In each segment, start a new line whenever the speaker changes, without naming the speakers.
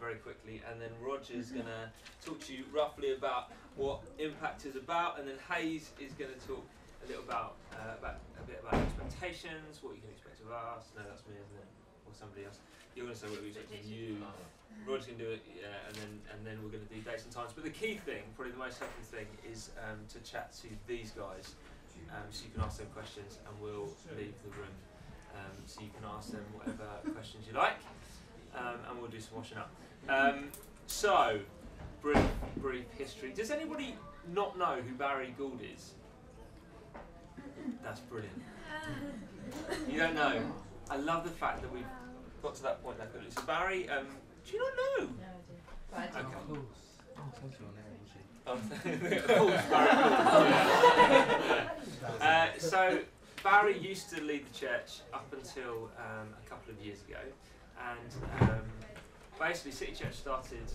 very quickly, and then Roger's going to talk to you roughly about what Impact is about, and then Hayes is going to talk a little about a bit about expectations, what you can expect of us. No, that's me, isn't it? Or somebody else. You're going to say what we expect of you. Roger's going to do it, yeah, and then we're going to do dates and times. But the key thing, probably the most helpful thing, is to chat to these guys, so you can ask them questions, and we'll leave the room, so you can ask them whatever questions you like, and we'll do some washing up. So, brief history. Does anybody not know who Barry Gould is? That's brilliant. You don't know? I love the fact that we've got to that point that quickly. So Barry, do you not know?
No, I do.
Okay.
Of course. Oh, thank you,
Of course, Barry. So Barry used to lead the church up until a couple of years ago, and basically City Church started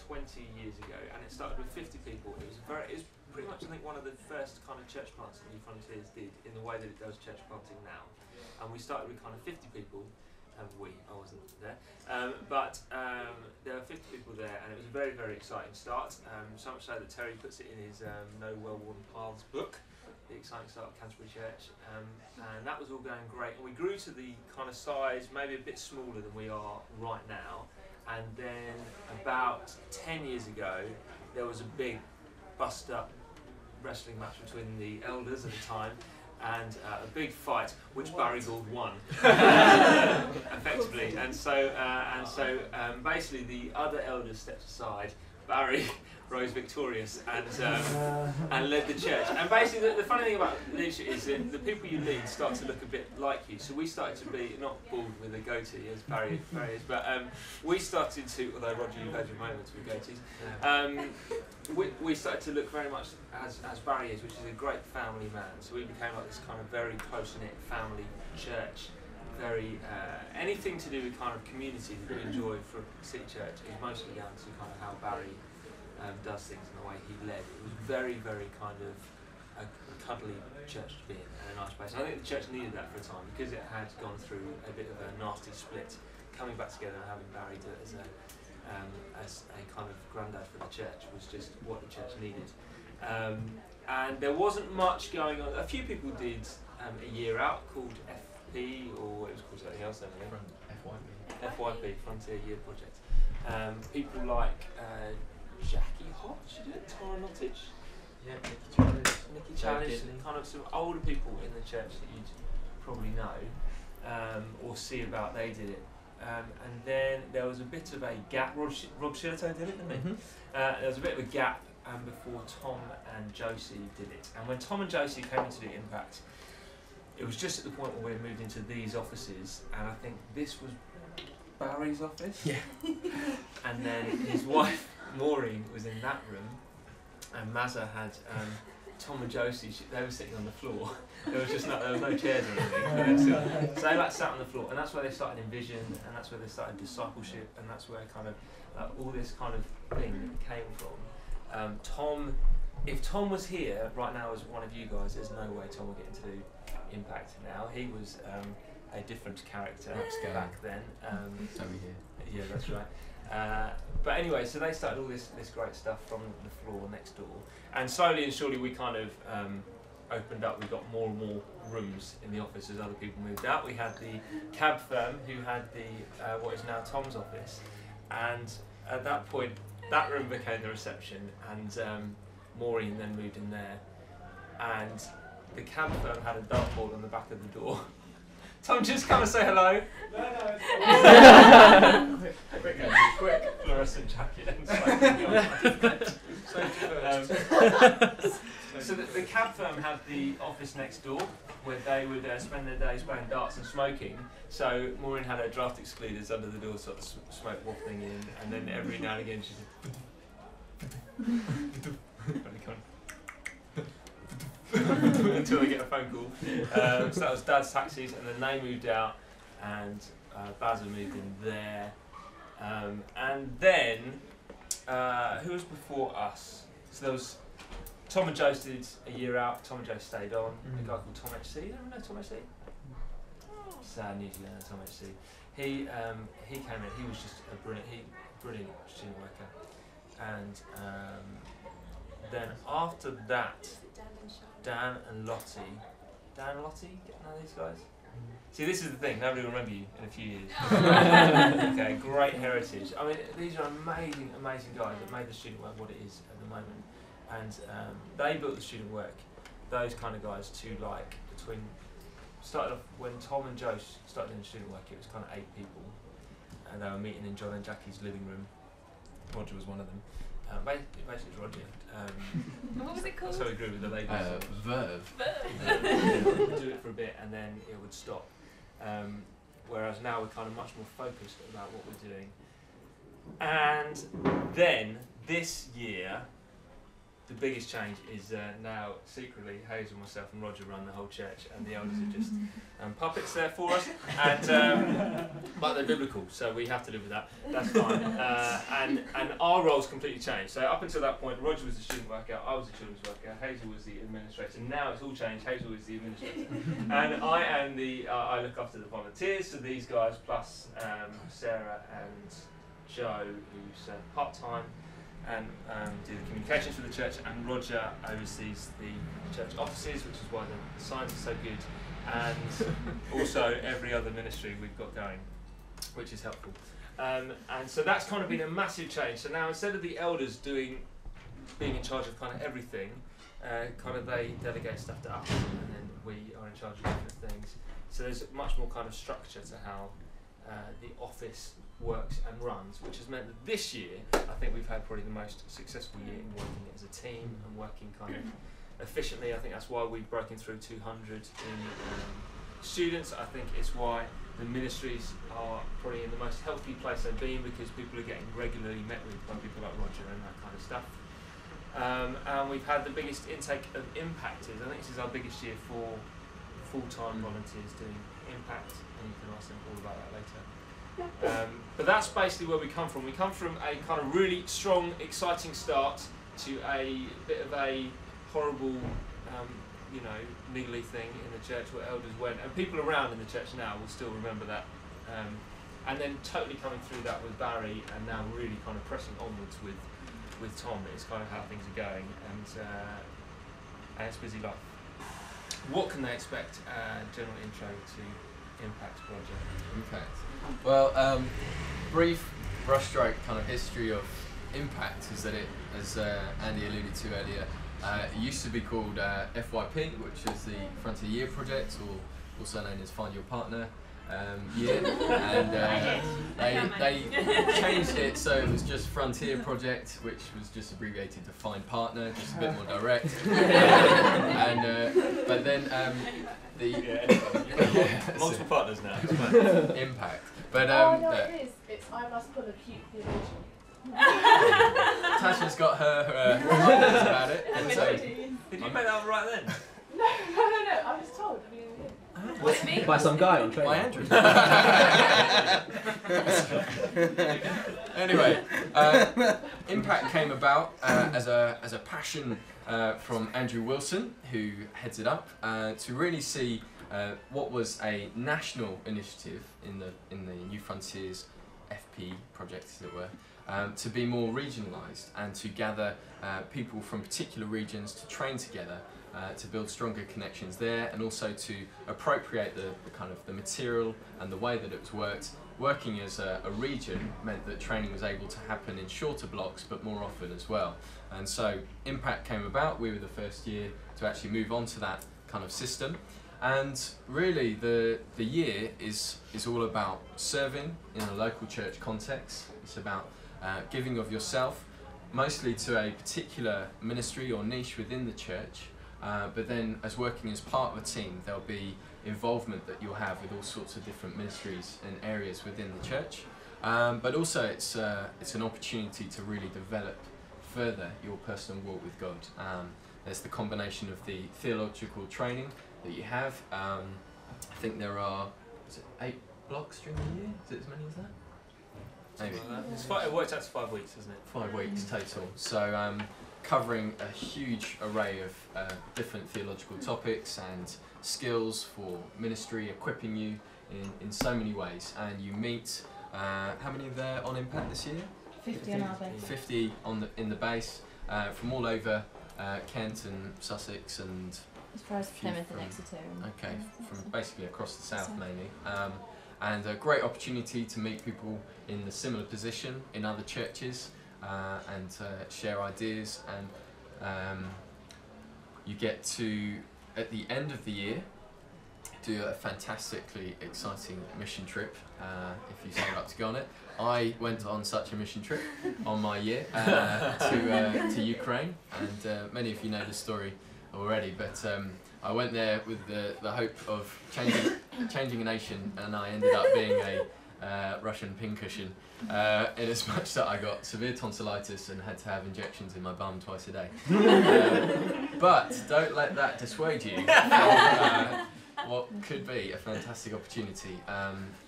20 years ago, and it started with 50 people. It was pretty much, I think, one of the first kind of church plants that New Frontiers did in the way that it does church planting now. And we started with kind of 50 people. I wasn't there, but there were 50 people there, and it was a very, very exciting start. So much so that Terry puts it in his No Well-Worn Paths book, the exciting start of Canterbury Church, and that was all going great. And we grew to the kind of size, maybe a bit smaller than we are right now. And then about 10 years ago, there was a big bust-up wrestling match between the elders at the time, and a big fight, which Barry Gould won, effectively. And so basically the other elders stepped aside. Barry rose victorious and led the church. And basically the funny thing about leadership is that the people you lead start to look a bit like you. So we started to be, not bald with a goatee as Barry is, but we started to, although Roger, you've had your moments with goatees, we started to look very much as Barry is, which is a great family man. So we became like this kind of very close-knit family church. Very anything to do with kind of community that we enjoy for City Church is mostly down to kind of how Barry does things and the way he led. It was very, very kind of a cuddly church to be in and a nice place. And I think the church needed that for a time because it had gone through a bit of a nasty split. Coming back together and having Barry do it as a kind of granddad for the church was just what the church needed. And there wasn't much going on. A few people did a year out called FP, or it was called something else then, FYP, Frontier Year Project. People like Jackie Hodge, did it? Tara Nottage.
Yeah,
Nicky Challenge, kind of some older people in the church that you'd probably know or see about. They did it. And then there was a bit of a gap. Rob Shillito did it, didn't he? There was a bit of a gap before Tom and Josie did it. And when Tom and Josie came into the Impact, it was just at the point where we moved into these offices, and I think this was Barry's office.
Yeah.
And then his wife Maureen was in that room, and Mazza had Tom and Josie. They were sitting on the floor. There was no chairs or anything. So they like sat on the floor, and that's where they started Envision, and that's where they started discipleship, and that's where kind of all this kind of thing came from. Tom, if Tom was here right now as one of you guys, there's no way Tom would get into Impact now. He was a different character back then.
Over here.
Yeah, that's right. But anyway, so they started all this great stuff from the floor next door, and slowly and surely we kind of opened up. We got more and more rooms in the office as other people moved out. We had the cab firm who had the what is now Tom's office, and at that point that room became the reception, and Maureen then moved in there, and the cab firm had a dartboard on the back of the door. Tom, just come and say hello. No. Quick fluorescent jacket. So the cab firm had the office next door where they would spend their days playing darts and smoking. So Maureen had her draft excluders under the door, sort of smoke wafting in, and then every now and again she said until they get a phone call. So that was Dad's Taxis, and then they moved out, and Bazza moved in there, and then who was before us? So there was Tom and Joe did a year out. Tom and Joe stayed on. A guy called Tom HC. You don't know Tom HC? Sad New Zealander, Tom HC. he came in. He was just a brilliant student worker, and then after that, Dan and Lottie. Dan and Lottie, know these guys? See, this is the thing. Nobody will remember you in a few years. Okay, great heritage. I mean, these are amazing guys that made the student work what it is at the moment, and they built the student work. Those kind of guys to like started off when Tom and Joe started doing student work. It was kind of 8 people, and they were meeting in John and Jackie's living room. Roger was one of them. Basically, it's Roger.
What was it called?
So we grew with the ladies.
Verve.
We'd do it for a bit and then it would stop. Whereas now we're kind of much more focused about what we're doing. And then this year, the biggest change is now secretly Hazel, myself, and Roger run the whole church, and the elders are just puppets there for us. And but they're biblical, so we have to live with that. That's fine. And our roles completely changed. So up until that point, Roger was the student worker, I was the children's worker, Hazel was the administrator. Now it's all changed. Hazel is the administrator, and I am the I look after the volunteers. So these guys plus Sarah and Joe, who's part-time, and do the communications for the church, and Roger oversees the church offices, which is why the signs are so good, and also every other ministry we've got going, which is helpful. And so that's kind of been a massive change. So now instead of the elders being in charge of kind of everything, kind of they delegate stuff to us, and then we are in charge of different things. So there's much more kind of structure to how the office works and runs, which has meant that this year I think we've had probably the most successful year in working as a team and working kind of efficiently. I think that's why we've broken through 200 in students. I think it's why the ministries are probably in the most healthy place they've been, because people are getting regularly met with by people like Roger and that kind of stuff. And we've had the biggest intake of impactors. I think this is our biggest year for full-time volunteers doing impact, and you can ask them all about that later. But that's basically where we come from. We come from a kind of really strong, exciting start to a bit of a horrible, niggly thing in the church where elders went, and people around in the church now will still remember that. And then totally coming through that with Barry, and now really kind of pressing onwards with Tom. It's kind of how things are going, and it's busy life. What can they expect? General intro to Impact project.
Impact. Well, brief brushstroke kind of history of Impact is that it, as Andy alluded to earlier, it used to be called FYP, which is the Frontier Year Project, or also known as Find Your Partner year, and they changed it so it was just Frontier Project, which was just abbreviated to Find Partner, just a bit more direct. But then
multiple partners now.
Impact. But
no, it is. It's I must pull a cute theologian.
Tasha's got her ideas about it. And so,
Did you make that up right then?
No. I was told.
Was it me?
By some guy on training.
by Andrew. Anyway, Impact came about as a passion from Andrew Wilson, who heads it up, to really see what was a national initiative in the New Frontiers FP project, as it were, to be more regionalised and to gather people from particular regions to train together to build stronger connections there, and also to appropriate the kind of the material and the way that it was worked. Working as a region meant that training was able to happen in shorter blocks but more often as well. And so Impact came about. We were the first year to actually move on to that kind of system. And really the year is all about serving in a local church context. It's about giving of yourself, mostly to a particular ministry or niche within the church, but then as working as part of a team, there'll be involvement that you'll have with all sorts of different ministries and areas within the church. But also it's an opportunity to really develop further your personal walk with God. There's the combination of the theological training that you have. I think there are, is it 8 blocks during the year? Is it as many as that? Maybe.
It works out to 5 weeks, doesn't it?
5 weeks total. So covering a huge array of different theological topics and skills for ministry, equipping you in so many ways, and you meet. How many are there on Impact this year?
50 on our base.
50 in the base from all over Kent and Sussex and.
As far as
few
Plymouth and
from-
Exeter.
Okay, from basically across the south mainly. And a great opportunity to meet people in a similar position in other churches and share ideas. And you get to, at the end of the year, do a fantastically exciting mission trip if you sign up to go on it. I went on such a mission trip on my year to Ukraine, and many of you know the story already, but I went there with the hope of changing a nation, and I ended up being a Russian pincushion in as much that I got severe tonsillitis and had to have injections in my bum twice a day. But don't let that dissuade you from what could be a fantastic opportunity.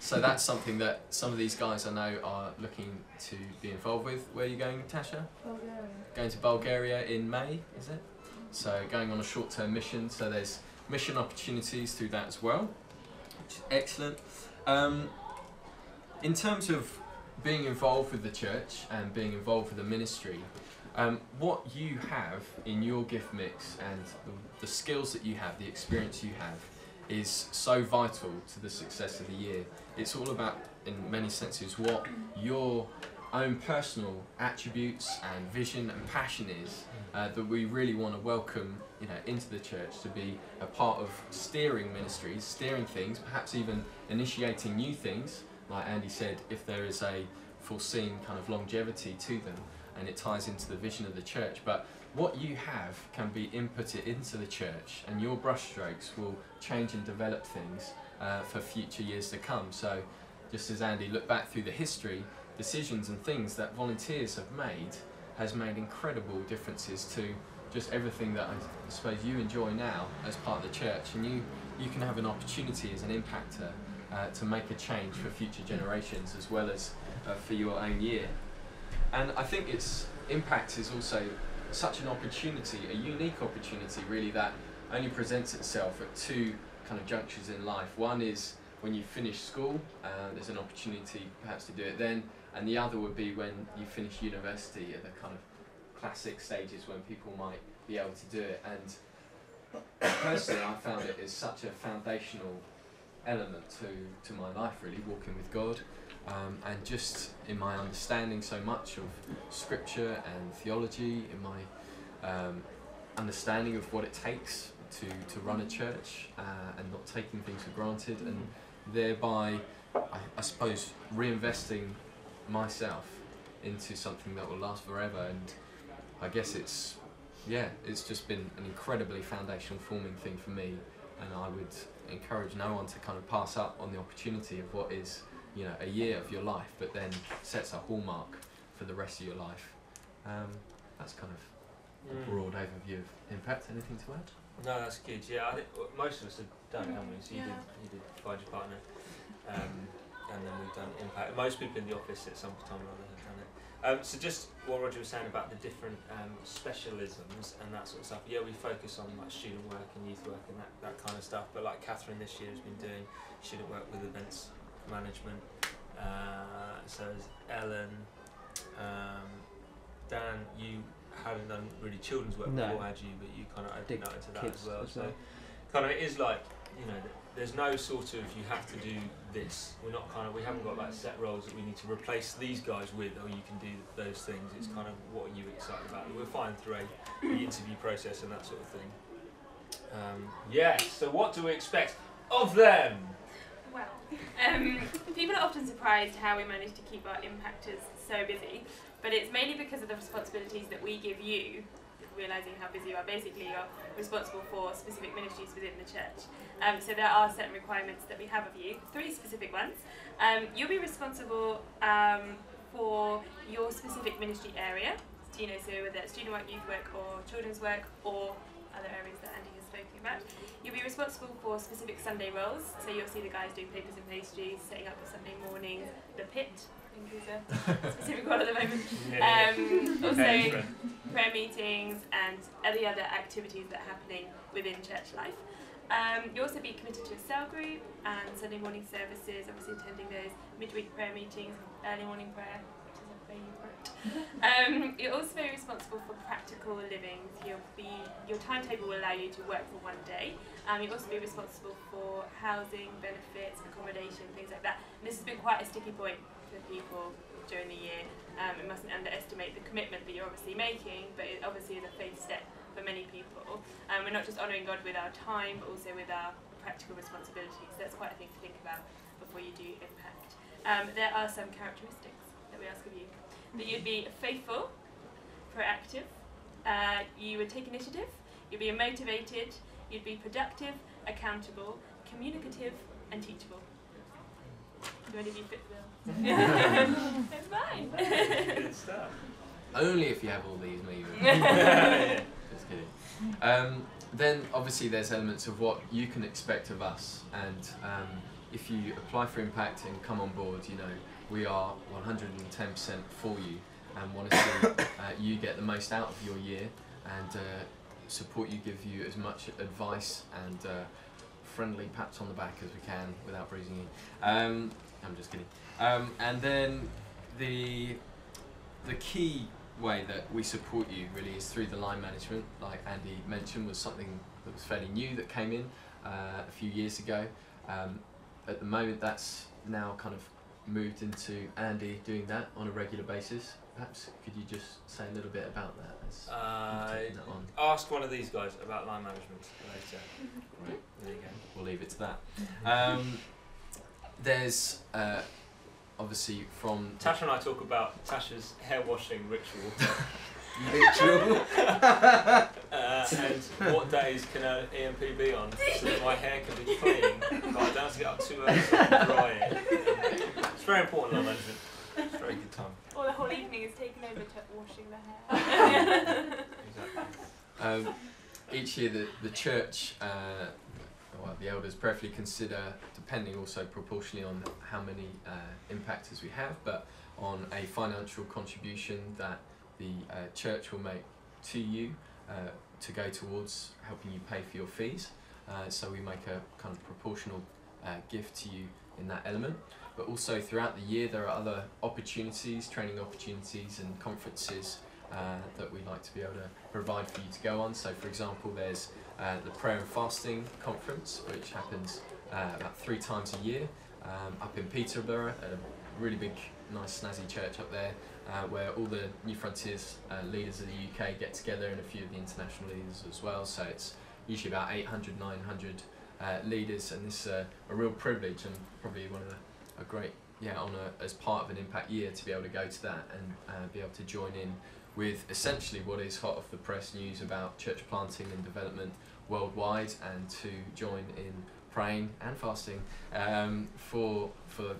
So that's something that some of these guys I know are looking to be involved with. Where are you going, Tasha?
Bulgaria.
Going to Bulgaria in May, is it? So going on a short-term mission, so there's mission opportunities through that as well, which is excellent. In terms of being involved with the church and being involved with the ministry, what you have in your gift mix and the skills that you have, the experience you have, is so vital to the success of the year. It's all about, in many senses, what your own personal attributes and vision and passion is that we really want to welcome, into the church to be a part of steering ministries, steering things, perhaps even initiating new things. Like Andy said, if there is a foreseen kind of longevity to them, and it ties into the vision of the church. But what you have can be inputted into the church, and your brushstrokes will change and develop things for future years to come. So, just as Andy looked back through the history, decisions and things that volunteers have made has made incredible differences to just everything that I suppose you enjoy now as part of the church, and you can have an opportunity as an impactor to make a change for future generations as well as for your own year. And I think impact is also such an opportunity, a unique opportunity really, that only presents itself at two kind of junctures in life. One is when you finish school, there's an opportunity perhaps to do it then, and the other would be when you finish university at the kind of classic stages when people might be able to do it. And personally I found it as such a foundational element to my life really, walking with God, and just in my understanding so much of scripture and theology, in my understanding of what it takes to run a church and not taking things for granted, and thereby I suppose reinvesting myself into something that will last forever. And I guess it's just been an incredibly foundational forming thing for me, and I would encourage no one to kind of pass up on the opportunity of what is a year of your life but then sets a hallmark for the rest of your life. That's kind of a broad overview of impact. Anything to add?
No, that's good. Yeah, I think most of us have done it, haven't we? So you did find your partner, and then we've done impact. Most people in the office at some time or other have done it. So just what Roger was saying about the different specialisms and that sort of stuff. Yeah, we focus on like student work and youth work and that kind of stuff. But like Catherine this year has been doing student work with events management. So has Ellen. Dan, you hadn't done really children's work before, had you? But you kind of opened up into that as well. So kind of it is like, there's no sort of you have to do this. We haven't got like set roles that we need to replace these guys with, or you can do those things. It's kind of what are you excited about? We'll find through the interview process and that sort of thing. Yes, so what do we expect of them?
Well, people are often surprised how we manage to keep our impactors so busy, but it's mainly because of the responsibilities that we give you. Realising how busy you are, basically you're responsible for specific ministries within the church. So there are certain requirements that we have of you, 3 specific ones. You'll be responsible for your specific ministry area, so whether it's student work, youth work or children's work or other areas that Andy has spoken about. You'll be responsible for specific Sunday roles, so you'll see the guys doing papers and pastries, setting up for Sunday mornings, the pit, I think is a specific one at the moment. Also prayer meetings and any other activities that are happening within church life. You'll also be committed to a cell group and Sunday morning services, obviously attending those midweek prayer meetings, early morning prayer, which is a favourite. You're also very responsible for practical living. Your timetable will allow you to work for one day. You'll also be responsible for housing, benefits, accommodation, things like that. And this has been quite a sticky point for people during the year. We mustn't underestimate the commitment that you're obviously making, but it obviously is a faith step for many people. We're not just honouring God with our time, but also with our practical responsibilities. So that's quite a thing to think about before you do impact. There are some characteristics that we ask of you. That you'd be faithful, proactive, you would take initiative, you'd be motivated, you'd be productive, accountable, communicative, and teachable. Do any of you fit the bill? It's fine.
Good stuff.
Only if you have all these, maybe.
Yeah.
Just kidding. Then obviously there's elements of what you can expect of us, and if you apply for Impact and come on board, you know, we are 110% for you and want to see you get the most out of your year and support you, give you as much advice and friendly pats on the back as we can without bruising you. I'm just kidding. And then the key way that we support you really is through the line management, like Andy mentioned, was something that was fairly new that came in a few years ago. At the moment that's now kind of moved into Andy doing that on a regular basis. Perhaps could you just say a little bit about that as you've taken that on?
Ask one of these guys about line management later. Right, there you go.
We'll leave it to that. There's obviously from
Tasha and I talk about Tasha's hair washing ritual.
Ritual.
And what days can an EMP be on so that my hair can be clean, but I don't have to get up too early to dry it. It's very important, line management. It's a very good time.
Or the whole evening is taken over to washing the hair.
Exactly.
Each year the church, well, the elders prayerfully consider, depending also proportionally on how many impactors we have, but on a financial contribution that the church will make to you to go towards helping you pay for your fees. So we make a kind of proportional gift to you in that element. But also throughout the year there are other opportunities, training opportunities and conferences that we like to be able to provide for you to go on. So for example there's the Prayer and Fasting Conference, which happens about 3 times a year up in Peterborough at a really big, nice, snazzy church up there, where all the New Frontiers leaders of the UK get together and a few of the international leaders as well. So it's usually about 800, 900 leaders, and this is a real privilege and probably one of a great honour as part of an Impact year to be able to go to that and be able to join in with essentially what is hot off the press news about church planting and development worldwide, and to join in praying and fasting for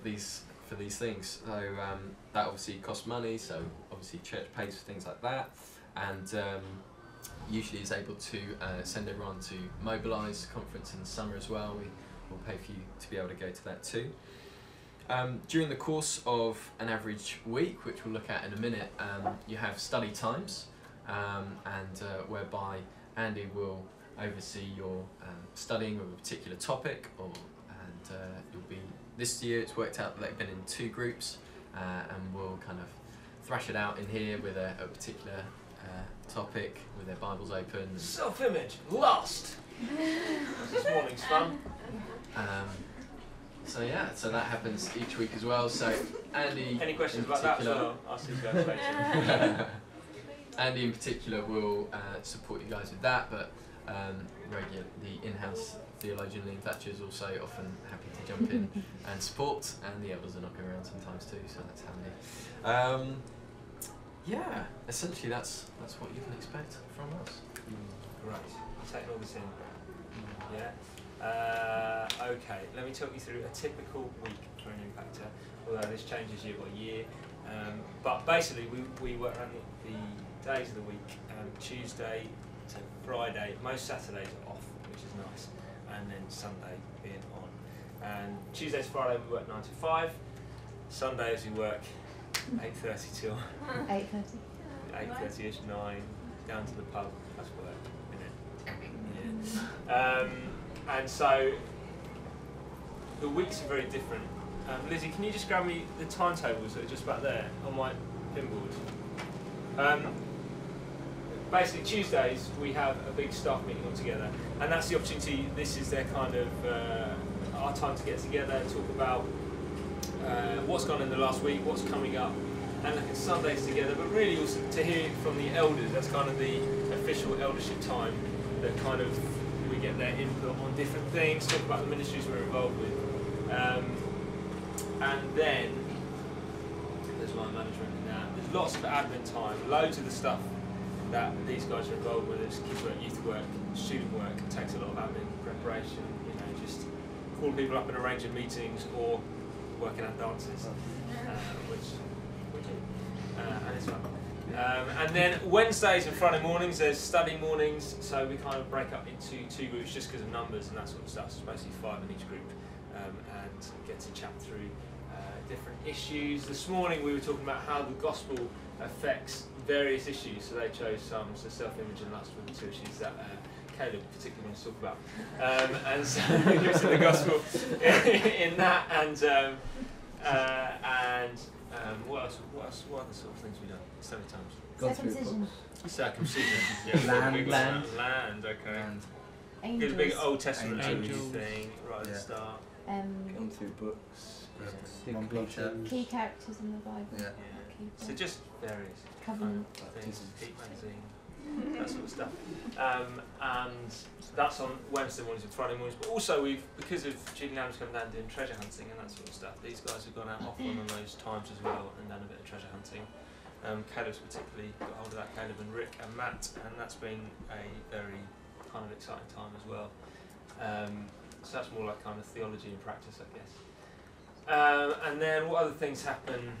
these things. So that obviously costs money, so obviously church pays for things like that, and usually is able to send everyone to Mobilise conference in the summer as well. We will pay for you to be able to go to that too. During the course of an average week, which we'll look at in a minute, you have study times, and whereby Andy will oversee your studying of a particular topic, and you'll be, this year it's worked out that they've been in 2 groups, and we'll kind of thrash it out in here with a particular topic with their Bibles open.
Self-image, lust. This morning's fun.
So yeah, so that happens each week as well. So Andy,
Any questions about that as well? I'll ask these guys later.
Andy in particular will support you guys with that, but the in-house theologian Liam Thatcher is also often happy to jump in and support, and the elders are knocking around sometimes too, so that's handy. Yeah, essentially that's what you can expect from us.
Great. I'm taking all this in. Yeah. Okay, let me talk you through a typical week for an impactor, although this changes year by year. But basically we work around the days of the week, Tuesday to Friday. Most Saturdays are off, which is nice, and then Sunday being on. And Tuesday to Friday we work 9 to 5. Sundays we work 8:30 till 8:30ish, 9, down to the pub. That's work, isn't it? Yeah. and so the weeks are very different. Lizzie, can you just grab me the timetables that are just back there on my pinboard? Basically, Tuesdays we have a big staff meeting all together, and that's the opportunity. This is their kind of our time to get together, talk about what's gone in the last week, what's coming up, and look at Sundays together. But really, also to hear from the elders. That's kind of the official eldership time. That kind of we get their input on different things, talk about the ministries we're involved with, and then there's line management in that. There's lots of admin time, loads of the stuff that these guys are involved with, it's kids work, youth work, student work, it takes a lot of admin preparation, you know, just calling people up and arranging meetings or working out dances, which we do, and it's fun. And then Wednesdays and Friday mornings, there's study mornings, so we kind of break up into two groups just because of numbers and that sort of stuff, so it's basically 5 in each group, and get to chat through different issues. This morning we were talking about how the gospel affects various issues, so they chose some, so self-image and lust were the 2 issues that Caleb particularly wants to talk about. And so we looked at the gospel in that, and what else? What other sort of things we done? So many times.
Circumcision.
Circumcision. Yeah, land. Okay.
Angels.
Did a big Old Testament
Angels.
overview thing right at the start.
Gone through books.
Key characters in the Bible.
Yeah.
Key
So just various
covenant.
things, Heat magazine, that sort of stuff. And that's on Wednesday mornings and Friday mornings. But also because of Julie Lamb's come down doing treasure hunting and that sort of stuff, these guys have gone out off one of those times as well and done a bit of treasure hunting. Caleb's particularly got hold of that, Caleb and Rick and Matt, and that's been a very kind of exciting time as well. So that's more like kind of theology and practice, I guess. And then what other things happen?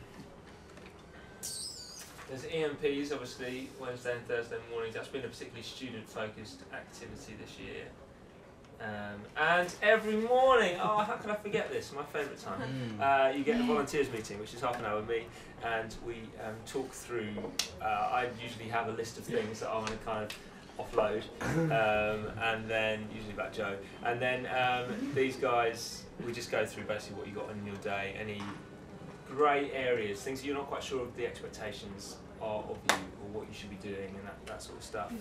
There's EMPs, obviously, Wednesday and Thursday mornings. That's been a particularly student-focused activity this year. And every morning, oh, how can I forget this? My favourite time. You get a volunteers meeting, which is half an hour with me, and we talk through. I usually have a list of things that I want to kind of offload, and then usually about Joe. And then these guys, we just go through basically what you got in your day, any grey areas, things that you're not quite sure of the expectations are of you or what you should be doing and that sort of stuff.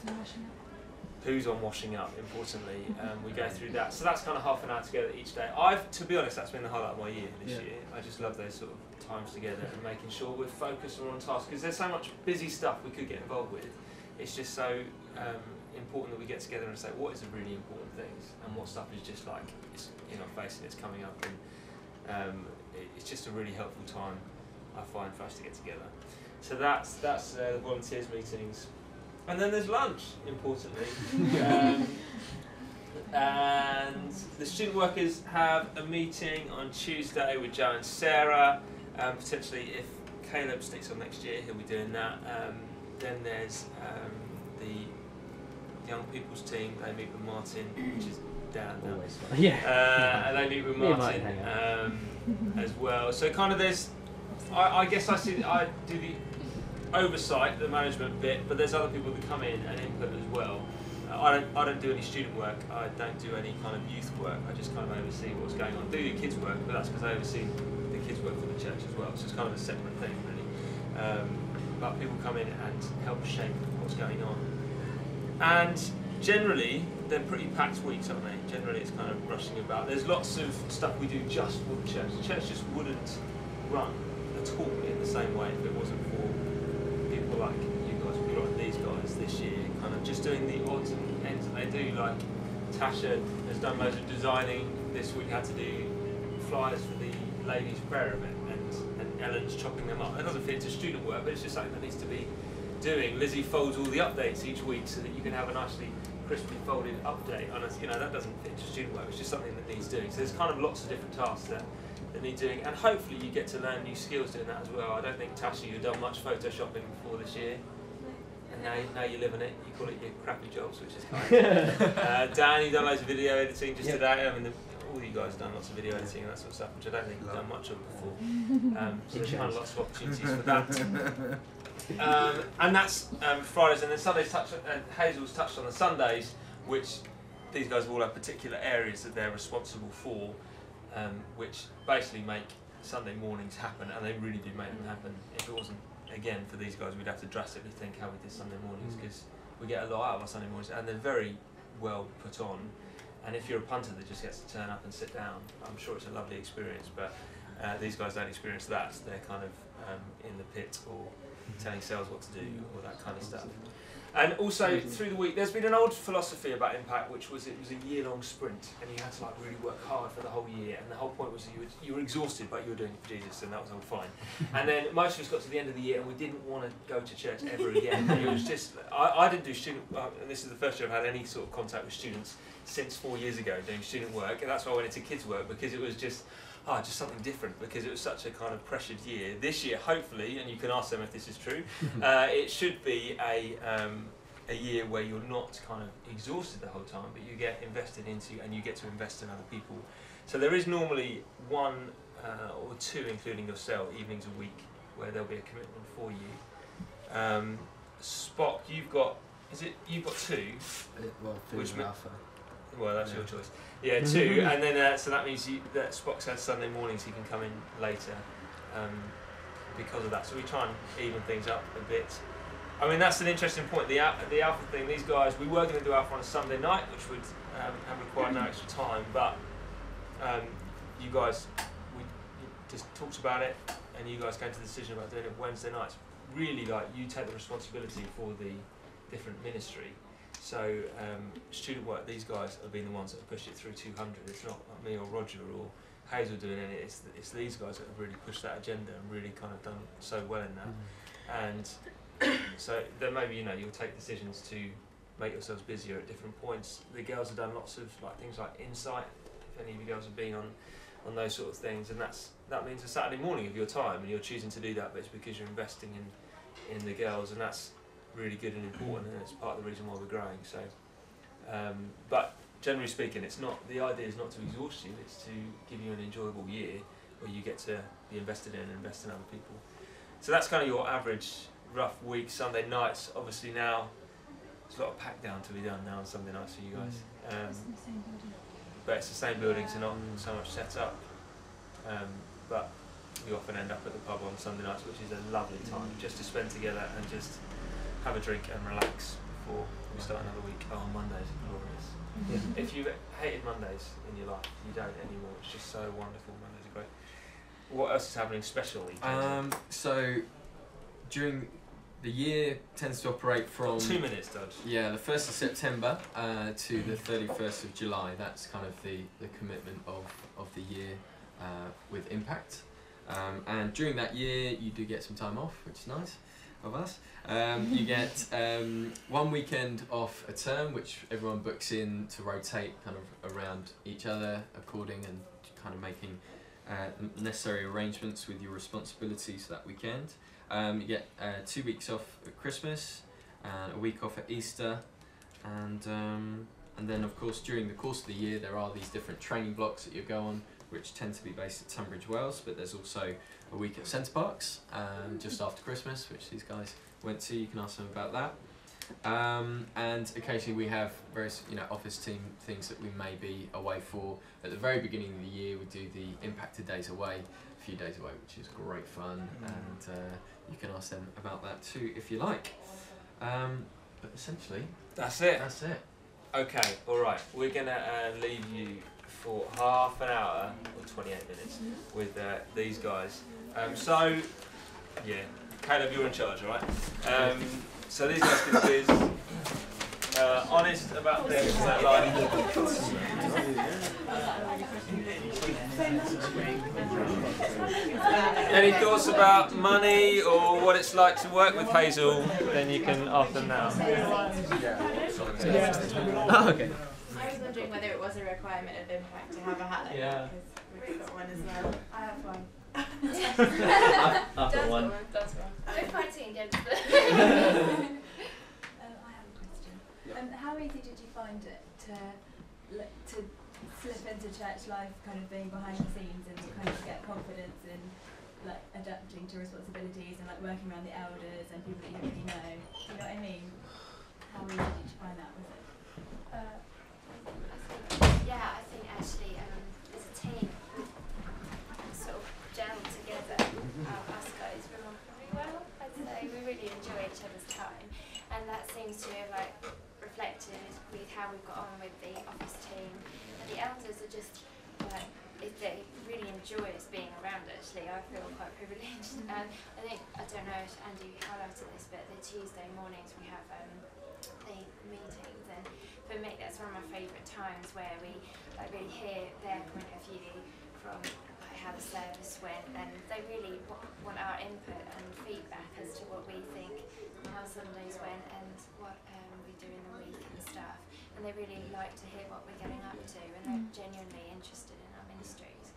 Who's on washing up, importantly. We go through that. So that's kind of half an hour together each day. To be honest, that's been the highlight of my year this year. I just love those sort of times together and making sure we're focused and on task, because there's so much busy stuff we could get involved with. It's just so important that we get together and say what is the really important things and what stuff is just like it's in our face and it's coming up, and it's just a really helpful time I find for us to get together. So that's the volunteers meetings, and then there's lunch, importantly. And the student workers have a meeting on Tuesday with Joe and Sarah. Potentially, if Caleb sticks on next year, he'll be doing that. Then there's the young people's team. They meet with Martin, which is down now.
Yeah.
And they meet with
Me and
Martin
Martin hang
as well. So kind of there's, I guess I do the oversight, the management bit, but there's other people that come in and input as well. I don't do any student work. I don't do any kind of youth work. I just kind of oversee what's going on. I do kids work, but that's because I oversee the kids work for the church as well. So it's kind of a separate thing, really. But people come in and help shape what's going on. And generally, they're pretty packed weeks, aren't they? Generally, it's kind of rushing about. There's lots of stuff we do just for the church. The church just wouldn't run at all in the same way if it wasn't for people like you guys, people like these guys this year, kind of just doing the odds and ends that they do. Like Tasha has done loads of designing this week, had to do flyers for the ladies' prayer event, and Ellen's chopping them up. That doesn't fit into student work, but it's just something that needs to be doing. Lizzie folds all the updates each week so that you can have a nicely crisply folded update on us. You know, that doesn't fit into student work, it's just something that needs doing. So there's kind of lots of different tasks that need doing, and hopefully you get to learn new skills doing that as well. I don't think, Tasha, you've done much photoshopping before this year, and now you're living it. You call it your crappy jobs, which is kind. Dan, you've done loads of video editing just today. I mean, all you guys have done lots of video editing and that sort of stuff, which I don't think you've done much of before. So there's kind of lots of opportunities for that. And that's Fridays, and then Sundays. Hazel's touched on the Sundays, which these guys all have particular areas that they're responsible for, which basically make Sunday mornings happen, and they really do make them happen. If it wasn't, again, for these guys, we'd have to drastically think how we did Sunday mornings, because we get a lot out of our Sunday mornings, and they're very well put on. And if you're a punter that just gets to turn up and sit down, I'm sure it's a lovely experience, but these guys don't experience that. So they're kind of in the pit or telling sales what to do, or that kind of stuff. And also through the week, there's been an old philosophy about Impact, which was it was a year-long sprint, and you had to like really work hard for the whole year. And the whole point was you were exhausted, but you were doing it for Jesus, and that was all fine. And then most of us got to the end of the year, and we didn't want to go to church ever again. It was just I didn't do student, and this is the first year I've had any sort of contact with students since 4 years ago doing student work, and that's why I went into kids work, because it was just something different, because it was such a kind of pressured year. This year, hopefully, and you can ask them if this is true, it should be a year where you're not kind of exhausted the whole time, but you get invested into, and you get to invest in other people. So there is normally 1 or 2, including yourself, evenings a week where there'll be a commitment for you. Spock, you've got 2?
Well,
which
Alpha.
Well, that's your choice. Yeah, 2, and then so that means that Spock has Sunday mornings. He can come in later because of that. So we try and even things up a bit. I mean, that's an interesting point. The Alpha thing. These guys, we were going to do Alpha on a Sunday night, which would have required no extra time. But you guys, we just talked about it, and you guys came to the decision about doing it Wednesday nights. Really, like, you take the responsibility for the different ministry. So student work, these guys have been the ones that have pushed it through 200. It's not like me or Roger or Hazel doing it. It's these guys that have really pushed that agenda and really kind of done so well in that. And so then maybe you'll take decisions to make yourselves busier at different points. The girls have done lots of things like Insight. If any of you girls have been on those sort of things, and that means a Saturday morning of your time, and you're choosing to do that, but it's because you're investing in the girls, and that's really good and important, and it's part of the reason why we're growing. So, but generally speaking, it's not, the idea is not to exhaust you, it's to give you an enjoyable year where you get to be invested in and invest in other people. So that's kind of your average rough week. Sunday nights, obviously now, there's a lot of pack down to be done now on Sunday nights for you guys. But it's the same building, so not so much set up. But we often end up at the pub on Sunday nights, which is a lovely time just to spend together and just have a drink and relax before we start another week. Oh, Mondays are glorious. Yeah. If you hated Mondays in your life, you don't anymore. It's just so wonderful. Mondays are great. What else is happening specially?
So during the year tends to operate from
2 minutes, Dodge.
Yeah, the 1st of September to the 31st of July. That's kind of the commitment of the year with Impact. And during that year, you do get some time off, which is nice of us. You get 1 weekend off a term, which everyone books in to rotate kind of around each other according, and kind of making necessary arrangements with your responsibilities that weekend. You get 2 weeks off at Christmas, and a week off at Easter, and then of course during the course of the year there are these different training blocks that you go on, which tend to be based at Tunbridge Wells, but there's also a week at Centre Parks just after Christmas, which these guys went to. You can ask them about that. And occasionally we have various office team things that we may be away for. At the very beginning of the year we do the Impacted Days Away, a few days away, which is great fun, and you can ask them about that too if you like. But essentially
that's it.
That's it.
Okay, alright, we're going to leave you for half an hour or 28 minutes with these guys. So, yeah, Caleb, you're in charge, alright? So these guys can quiz, honest about things in their life. Any thoughts about money or what it's like to work with Hazel? Then you can ask them now.
Oh, okay.
I was wondering whether it was a requirement of Impact to have a hat like that, because we've got one as well. I have one.
I've got one.
That's one.
We're fighting against it.
I have a question. How easy did you find it to slip into church life, kind of being behind the scenes, and kind of get confidence in adapting to responsibilities and working around the elders and people that you don't really know? Do you know what I mean? How easy did you find that? Was it?
Yeah, I think actually as a team we've sort of gelled together. Us guys remember very well. I'd say we really enjoy each other's time, and that seems to have like reflected with how we've got on with the office team. And the elders are just like they really enjoy us being around. Actually, I feel quite privileged. I think I don't know if Andy highlighted this, but the Tuesday mornings we have the meetings, and for me that's one of my favourite times where we like really hear their point of view from like how the service went, and they really want our input and feedback as to what we think how Sundays went and what we do in the week and stuff. And they really like to hear what we're getting up to, and they're genuinely interested in our ministries,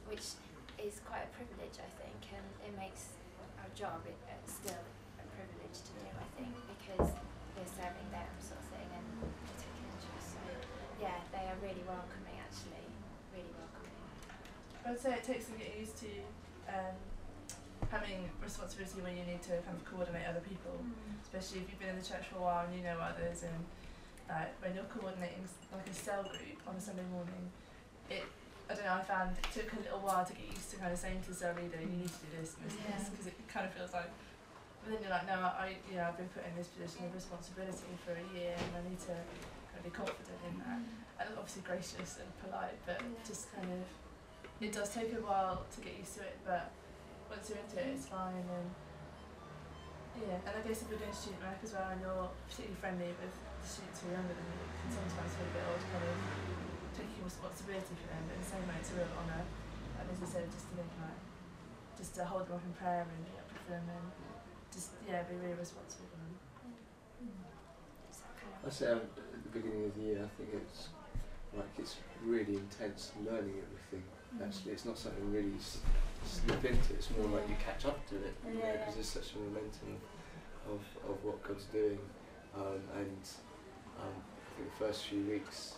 which is quite a privilege, I think, and it makes our job still a privilege to do, I think, because we're serving them sort of thing and they take an interest. So yeah, they are really welcoming, actually, really welcoming.
I would say it takes some getting used to having responsibility when you need to kind of coordinate other people, especially if you've been in the church for a while and you know others, and when you're coordinating like a cell group on a Sunday morning, I don't know, I found it took a little while to get used to kind of saying to the cell leader, you need to do this and this, because it kind of feels like, but then you're like, no, I've been put in this position of responsibility for a year and I need to kind of be confident in that. And obviously gracious and polite, but just kind of, it does take a while to get used to it, but once you're into it, it's fine. And yeah, and I guess if you're doing student work as well and you're particularly friendly with the students who are younger than you, it can sometimes feel a bit odd kind of taking responsibility for them, but in the same way it's a real honour, like as I said, just to think like, just to hold them up in prayer and be up with them and just, yeah, be really responsible for them.
I say at the beginning of the year, I think it's really intense learning everything. Actually, it's not something really slip into. It's more like you catch up to it, because there's such a momentum of what God's doing. And I think the first few weeks,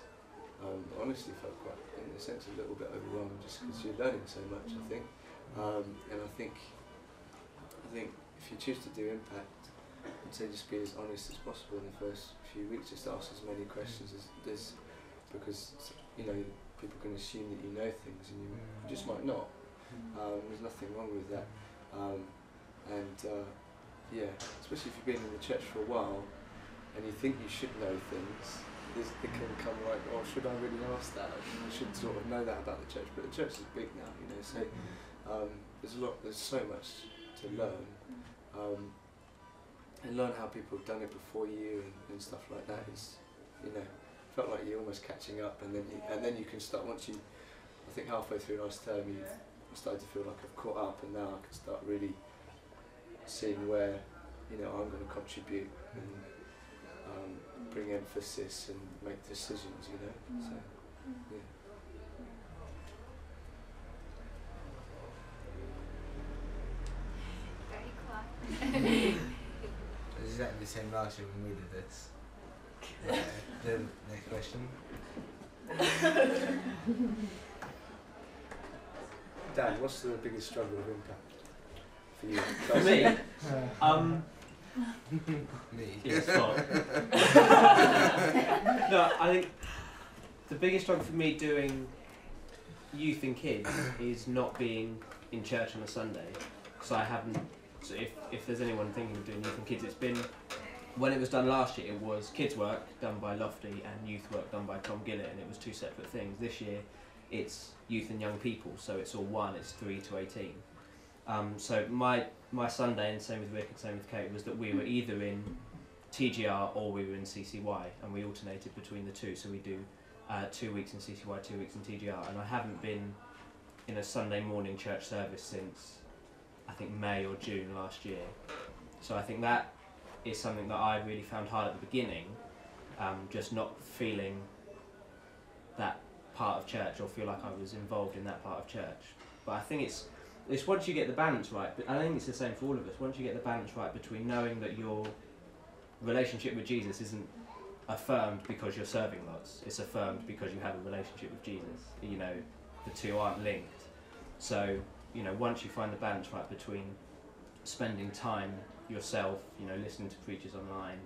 honestly felt quite, in a sense, a little bit overwhelmed just because you're learning so much. I think, and I think if you choose to do impact, I'd say just be as honest as possible in the first few weeks. Just ask as many questions as there's, because people can assume that you know things and you just might not. There's nothing wrong with that. Especially if you've been in the church for a while and you think you should know things, it can come like, oh, should I really ask that? I should sort of know that about the church, but the church is big now, so there's so much to learn. And learn how people have done it before you and stuff like that is, felt like you're almost catching up, and then you can start, once you, I think halfway through last term, I started to feel like I've caught up, and now I can start really seeing where, I'm going to contribute and bring emphasis and make decisions, so, yeah.
Very quiet.
It was exactly the same last year when we did this. The next question.
Dan, what's the biggest struggle of impact for you?
For me?
Me.
Yes, no, I think the biggest struggle for me doing youth and kids is not being in church on a Sunday. So I haven't. So if there's anyone thinking of doing youth and kids, it's been, when it was done last year, it was kids work done by Lofty and youth work done by Tom Gillett, and it was two separate things. This year, it's youth and young people, so it's all one. It's 3 to 18. So my Sunday, and same with Rick and same with Kate, was that we were either in TGR or we were in CCY, and we alternated between the two. So we do 2 weeks in CCY, 2 weeks in TGR, and I haven't been in a Sunday morning church service since I think May or June last year. So I think that is something that I really found hard at the beginning, just not feeling that part of church or feel like I was involved in that part of church. But I think it's once you get the balance right, but I think it's the same for all of us, once you get the balance right between knowing that your relationship with Jesus isn't affirmed because you're serving lots, it's affirmed because you have a relationship with Jesus. The two aren't linked. So, once you find the balance right between spending time yourself, listening to preachers online,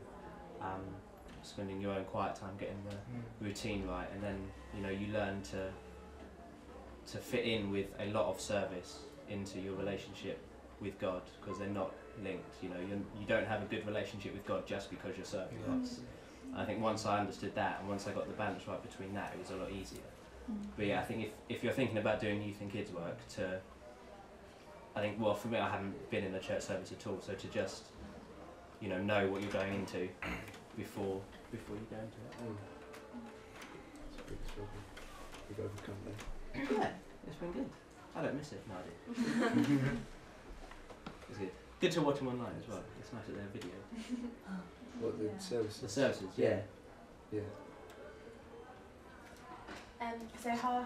spending your own quiet time, getting the routine right, and then you learn to fit in with a lot of service into your relationship with God, because they're not linked. You don't have a good relationship with God just because you're serving lots. I think once I understood that, and once I got the balance right between that, it was a lot easier. But yeah, I think if you're thinking about doing youth and kids work, well, for me, I haven't been in a church service at all, so to just know what you're going into before you go into it.
It's a big struggle. We've overcome that.
Yeah, it's been good. I don't miss it. No, I do. It's good. Good to watch them online as well. It's nice that they're video.
What, the services?
The services, yeah.
Yeah.
So how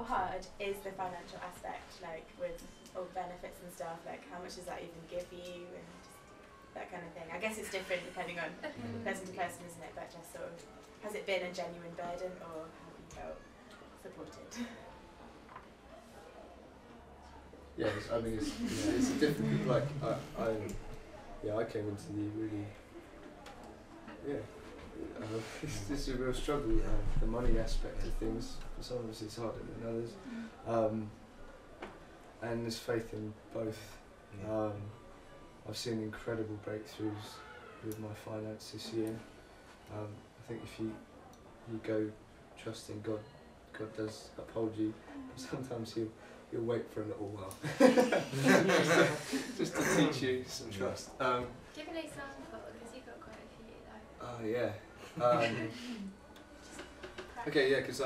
hard is the financial aspect, like with all benefits and stuff? Like how much does that even give you and that kind of thing? I guess it's different depending on person to person, isn't it? But just sort of, has it been a genuine burden, or have you felt supported?
Yeah, I mean, it's a difficult, like, I came into the really, this is a real struggle, the money aspect of things. For some of us it's harder than others. And there's faith in both. I've seen incredible breakthroughs with my finance this year. I think if you go trusting God, God does uphold you. Sometimes He'll wait for a little while, just to teach you some trust.
Give an example, because you've got quite a few though.
Oh yeah. Okay, yeah, because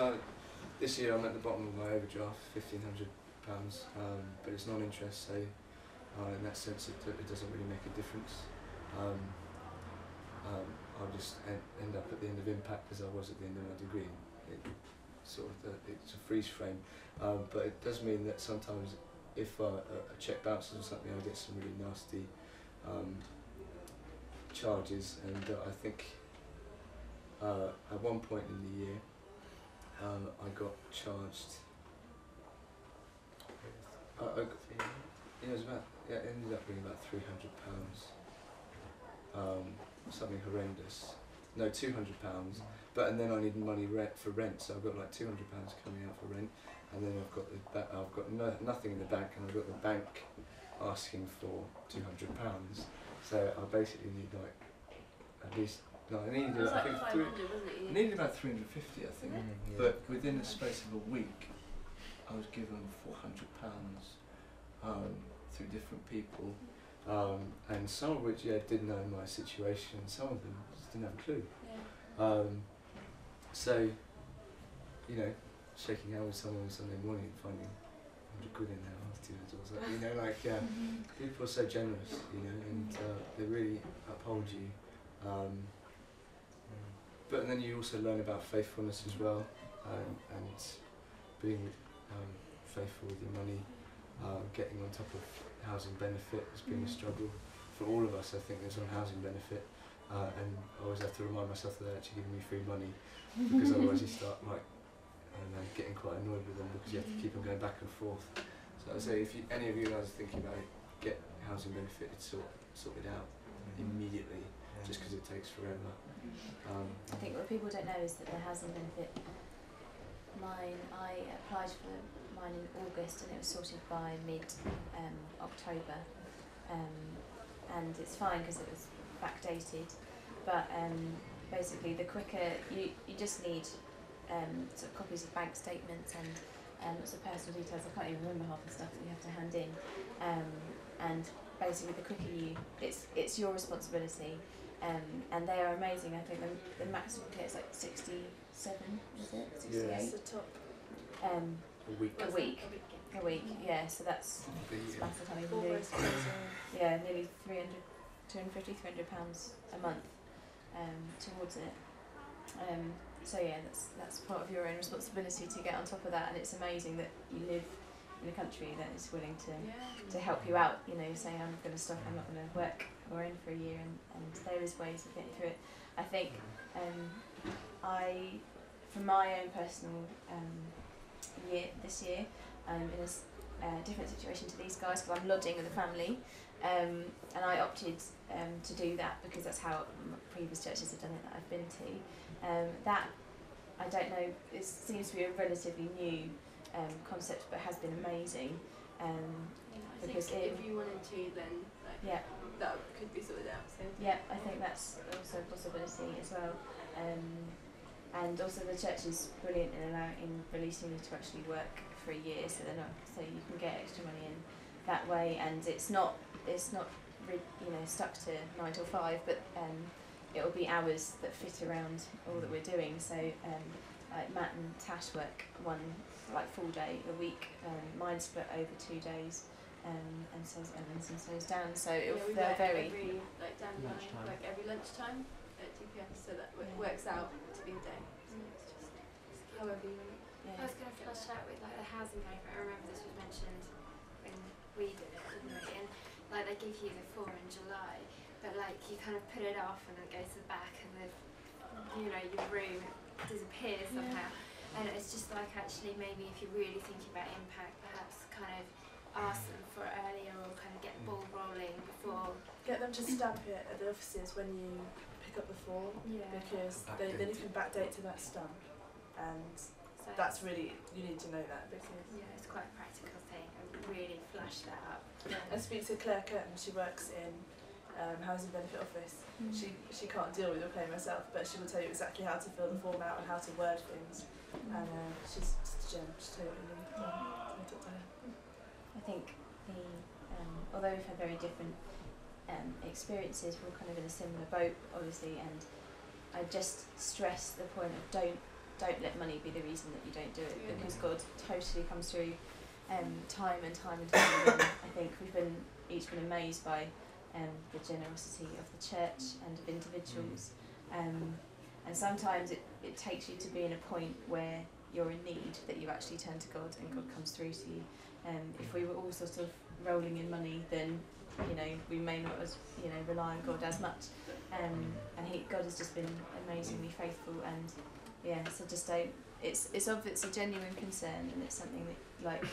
this year I'm at the bottom of my overdraft, £1,500, but it's non-interest, so in that sense it doesn't really make a difference. I'll just end up at the end of Impact as I was at the end of my degree. It's a freeze frame, but it does mean that sometimes if a cheque bounces or something, I get some really nasty charges, and I think at one point in the year I got charged. It ended up being about £300, something horrendous. No, £200. And then I need money for rent, so I've got like £200 coming out for rent, and then I've got nothing in the bank, and I've got the bank asking for £200. So I basically need like at least I needed about 350, I think. But within the space of a week, I was given £400 through different people, and some of which didn't know my situation, some of them just didn't have a clue. So, shaking hands with someone on Sunday morning and finding £100 in their afterwards, people are so generous, and they really uphold you. But then you also learn about faithfulness as well, and being faithful with your money, getting on top of housing benefit has been a struggle for all of us. I think there's one housing benefit. And I always have to remind myself that they're actually giving me free money, because otherwise you start getting quite annoyed with them, because you have to keep on going back and forth. So I'd say if any of you guys are thinking about it, get housing benefit, it's sorted out immediately, just because it takes forever.
I think what people don't know is that the housing benefit, I applied for mine in August and it was sorted by mid-October, and it's fine because it was backdated, but basically the quicker you just need sort of copies of bank statements and lots of personal details. I can't even remember half the stuff that you have to hand in, and basically the quicker it's your responsibility, and they are amazing. I think the maximum you get is like 67, is it? 68?
That's the top.
A week, yeah, so that's massive how you can do. Yeah, nearly £250, £300 a month towards it. So yeah, that's part of your own responsibility to get on top of that, and it's amazing that you live in a country that is willing to help you out. Saying I'm going to stop, I'm not going to work or earn for a year, and there is ways of getting through it. I think from my own personal year this year, in a different situation to these guys, because I'm lodging with a family, And I opted to do that because that's how previous churches have done it that I've been to. That, I don't know, it seems to be a relatively new concept, but has been amazing.
I
Because
think if you wanted to, then like, that could be sorted out. So.
Yeah, I think that's also a possibility as well. And also the church is brilliant in releasing you to actually work for a year, so you can get extra money in that way, and it's not stuck to 9 till 5, but it'll be hours that fit around all that we're doing. So like Matt and Tash work one full day a week, mine split over 2 days, and so slows down. So they're very
every down the line, every lunchtime at DPS, so that it works out to be a day. So it's just however you want it.
I was going to finish out with the housing paper. I remember this was mentioned when we did it, didn't we? And they give you the form in July, but you kind of put it off and it goes to the back, and your room disappears somehow. And it's just actually maybe if you're really thinking about impact, perhaps kind of ask them for it earlier, or kind of get the ball rolling before.
Get them to stamp it at the offices when you pick up the form, because then you can backdate to that stamp, and
so
that's really, you need to know that, because
it's quite a practical thing, and really flash that up.
I speak to Claire Curtin, she works in Housing Benefit Office. She can't deal with your claim herself, but she will tell you exactly how to fill the form out and how to word things, and she's just a gem. She'll tell you what you need.
I think although we've had very different experiences, we're kind of in a similar boat, obviously, and I just stress the point of don't let money be the reason that you don't do it, because God totally comes through time and time again. I think we've each been amazed by the generosity of the church and of individuals, and sometimes it takes you to be in a point where you're in need, that you actually turn to God and God comes through to you. If we were all sort of rolling in money, then we may not rely on God as much, and God has just been amazingly faithful, and so just don't. It's a genuine concern, and it's something that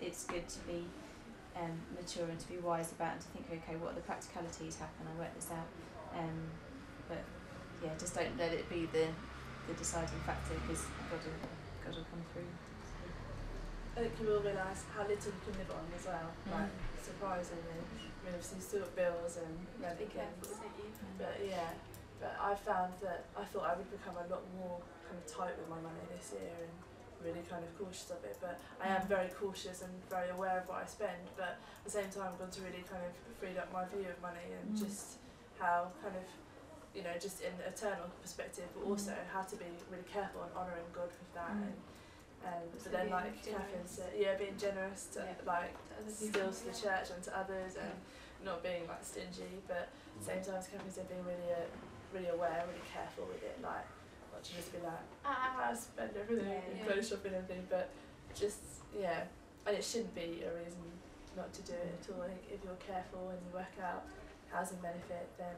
it's good to be mature and to be wise about, and to think, okay, what are the practicalities? How can I work this out? But just don't let it be the deciding factor, because God will come through.
I think you will realise how little you can live on as well, surprisingly. I mean, obviously you still got bills and rent and things, but I found that I thought I would become a lot more kind of tight with my money this year and really kind of cautious of it, but I am very cautious and very aware of what I spend, but at the same time God's really kind of freed up my view of money, and just how kind of, just in an eternal perspective, but also how to be really careful and honouring God with that, but then Catherine said, being generous to still to the church and to others, and not being stingy, but at the same time, as Catherine said, being really aware, really careful with it, not to just be I spend everything, clothes shopping and everything, but just and it shouldn't be a reason not to do it at all. I think if you're careful and you work out housing benefit, then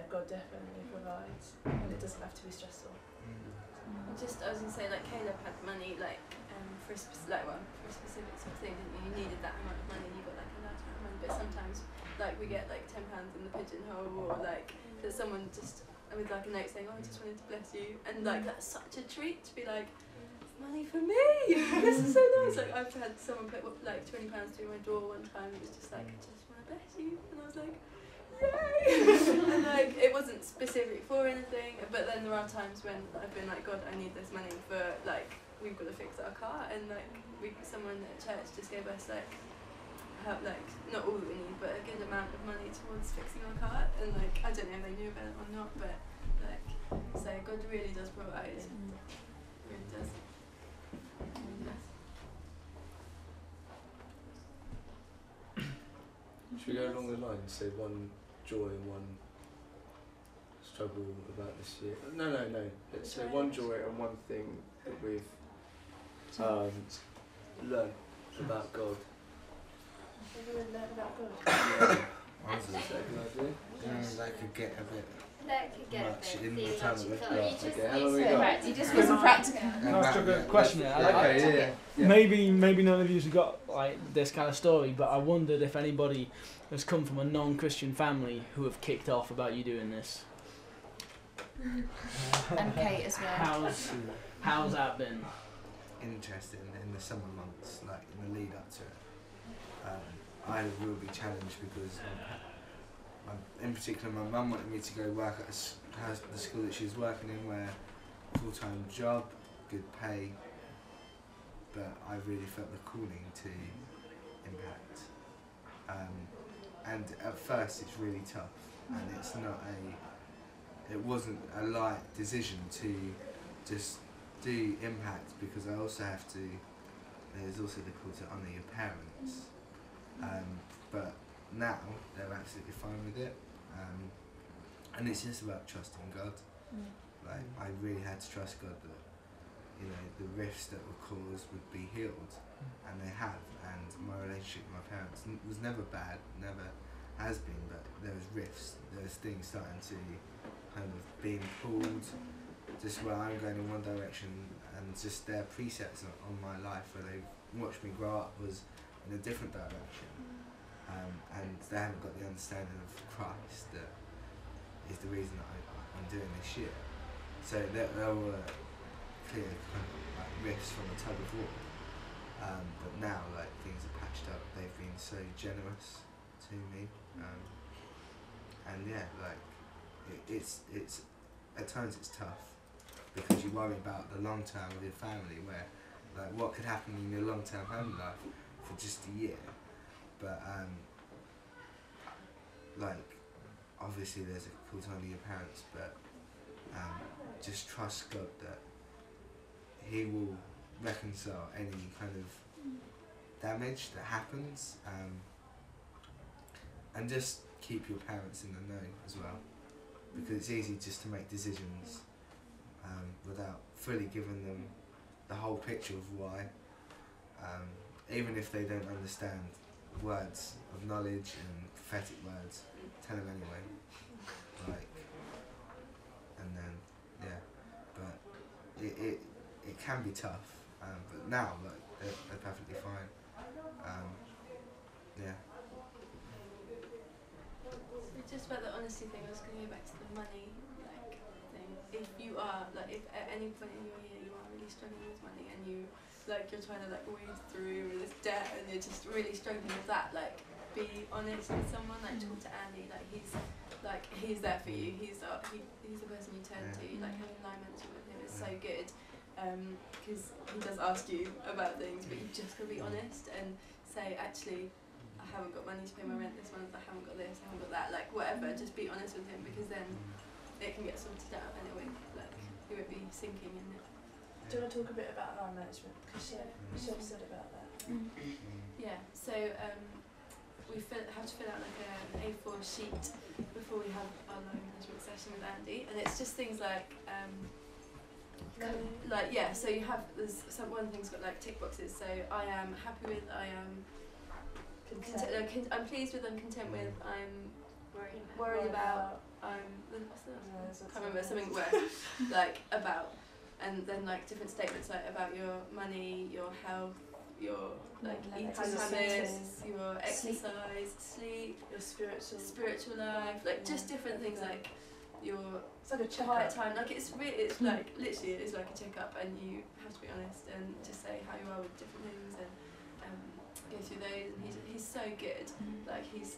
God definitely provides, and it doesn't have to be stressful.
I was going to say, Caleb had money, for a specific sort of thing, didn't you? You needed that amount of money, you got a large amount of money, but sometimes, we get £10 in the pigeonhole, or there's someone just with a note saying, I just wanted to bless you, and that's such a treat to be money for me! This is so nice! I've had someone put £20 through my door one time, it was just I just want to bless you, and I was yay! And it wasn't specific for anything, but then there are times when I've been God, I need this money for we've got to fix our car, and someone at church just gave us help, not all that we need, but a good amount of money towards fixing our car, and I don't know if they knew about it or not, but so God really does provide. Really does.
Should we go along the lines, say one joy and one struggle about this year? No. Let's say one joy and one thing that we've learned about God.
Everyone learned about God?
Is that a good idea?
That could get a bit
that could get a
much
bit
in the time that we've
theological.
got.
You just
Okay, how
need
long we
to
got?
He just wasn't practical.
Can I ask you a question there?
Okay, yeah.
Maybe none of you have got like this kind of story, but I wondered if anybody has come from a non-Christian family who have kicked off about you doing this.
And Kate as well.
How's that been?
Interesting in the summer months, like in the lead up to it. I had a real big challenge because, in particular, my mum wanted me to go work at the school that she was working in, where full-time job, good pay, but I really felt the calling to Impact. And at first it's really tough, and it wasn't a light decision to just do Impact, because I also have to, there's also the call to honour your parents. But now they're absolutely fine with it, and it's just about trusting God. Like, I really had to trust God that, you know, the rifts that were caused would be healed, and they have. And my relationship with my parents was never bad, never has been, but there was rifts, there was things starting to kind of being pulled, just where I'm going in one direction, and just their precepts on my life where they watched me grow up was in a different direction. And they haven't got the understanding of Christ that is the reason that I'm doing this year. So there were clear kind of like rifts from a tug of war. But now, like, things are patched up. They've been so generous to me. And yeah, like, it's at times it's tough, because you worry about the long term of your family, where, like, what could happen in your long term family life for just a year. But like, obviously there's a call to honour your parents, but just trust God that He will reconcile any kind of damage that happens, and just keep your parents in the know as well, because it's easy just to make decisions without fully giving them the whole picture of why, even if they don't understand words of knowledge and prophetic words, tell them anyway. Like, and then but it can be tough, but now, like, they're perfectly fine.
It's just about the honesty thing. I was going to go back to the money thing. If you are if at any point in your year you are really struggling with money, and you're trying to wade through this debt, and you're just really struggling with that, be honest with someone. Talk to Andy. He's there for you. He's the person you turn to. Having line mentoring with him is so good, because he does ask you about things, but you just gotta be honest and say, actually, I haven't got money to pay my rent this month. I haven't got this. I haven't got that. Whatever. Just be honest with him, because then it can get sorted out, and it won't you won't be sinking in it.
Do you want to talk a bit about line management? Because she said about that.
Yeah. So we have to fill out an A4 sheet before we have our line management session with Andy, and it's just things so you have one thing's got tick boxes. So I am happy with, I am I'm pleased with, I'm content with, I'm worried about, can't remember, something worse about, and then different statements about your money, your health, your eating habits, your exercise, sleep,
your
spiritual life, just different things your
it's like a
quiet time. It's literally it is like a checkup, and you have to be honest and just say how you are with different things, and go through those. And he's so good. He's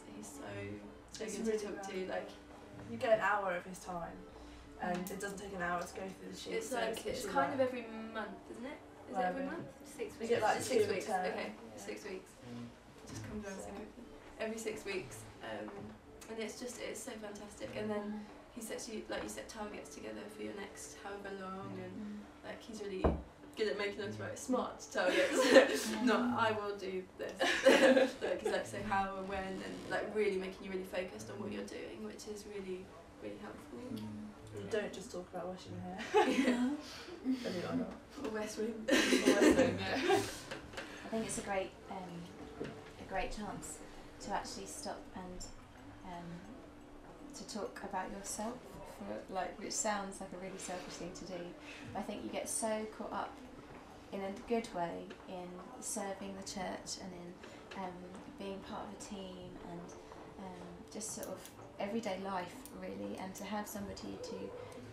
so good
really
to talk to.
You get an hour of his time, and it doesn't take an hour to go through the sheets.
It's kind of every month, isn't it? Is it every month? 6 weeks.
Is it
6 weeks? Okay, 6 weeks. It just comes around so quickly. Every 6 weeks, and it's so fantastic. And then he sets you set targets together for your next however long, and he's really good at making us write smart targets. Not I will do this. So how and when, and really making you really focused on what you're doing, which is really really helpful.
You don't just talk about washing your hair. Believe it or not.
Or West Wing.
I think it's a great chance to actually stop and to talk about yourself for like, which sounds like a really selfish thing to do. But I think you get so caught up in a good way in serving the church and in being part of a team and just sort of everyday life really, and to have somebody to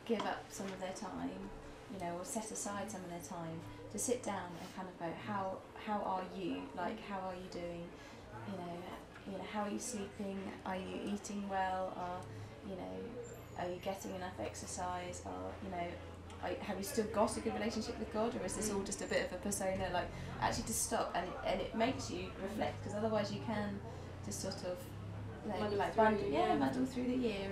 give up some of their time, you know, or set aside some of their time to sit down and kind of go, how are you, like, how are you doing, you know, how are you sleeping, are you eating well, are you getting enough exercise, or, you know, have you still got a good relationship with God, or is this all just a bit of a persona? Like, actually to stop, and it makes you reflect, because otherwise you can just sort of muddle through the year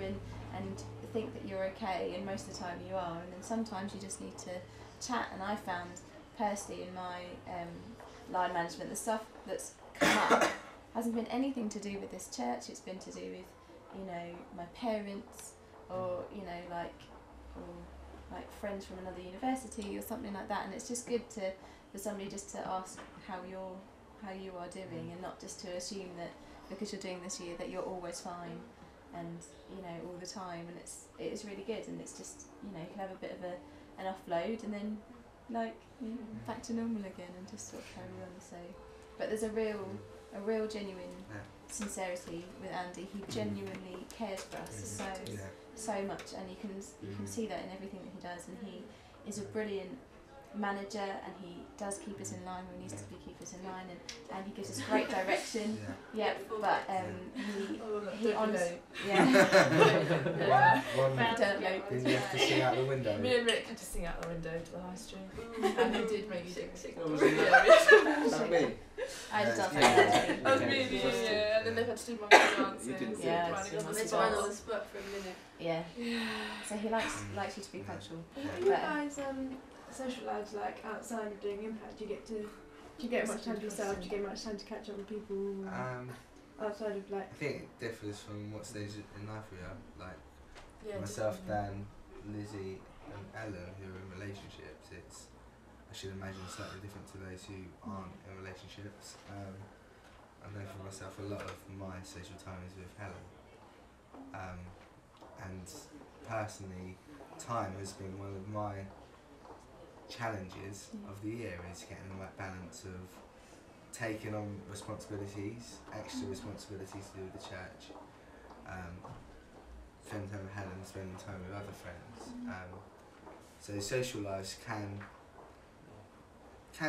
and think that you're okay, and most of the time you are, and then sometimes you just need to chat. And I found personally in my line management, the stuff that's come up hasn't been anything to do with this church, it's been to do with, you know, my parents, or, you know, like friends from another university or something like that, and it's just good for somebody just to ask how you are doing, and not just to assume that because you're doing this year that you're always fine and, you know, all the time, and it's really good, and it's just, you know, you can have a bit of an offload and then, like, you know, back to normal again and just sort of carry on. So, but there's a real genuine sincerity with Andy. He genuinely cares for us so much, and you can see that in everything that he does, and he is a brilliant manager, and he does keep us in line when he needs to keep us in line, and he gives us great direction. But he honestly,
Did you have to sing out the window?
Me and Rick had to sing out the window to the high street, and he did make you sing.
That me?
I just danced
that was me, yeah. And then they had to do my dancing.
Yeah, they ran on the spot for a minute.
Yeah. So he likes you to be punctual.
Are you guys social lives, like, outside of doing Impact? Do you get much time to yourself? Do you get much time to catch up with people outside of, like?
I think it differs from what stage in life we are. Like myself, Dan, Lizzie, and Ellen, who are in relationships. It's, I should imagine, slightly different to those who aren't in relationships. I know for myself, a lot of my social time is with Helen, and personally, time has been one of my challenges of the year, is getting the right balance of taking on responsibilities, extra responsibilities to do with the church, spending time with Helen, spending time with other friends. So social lives can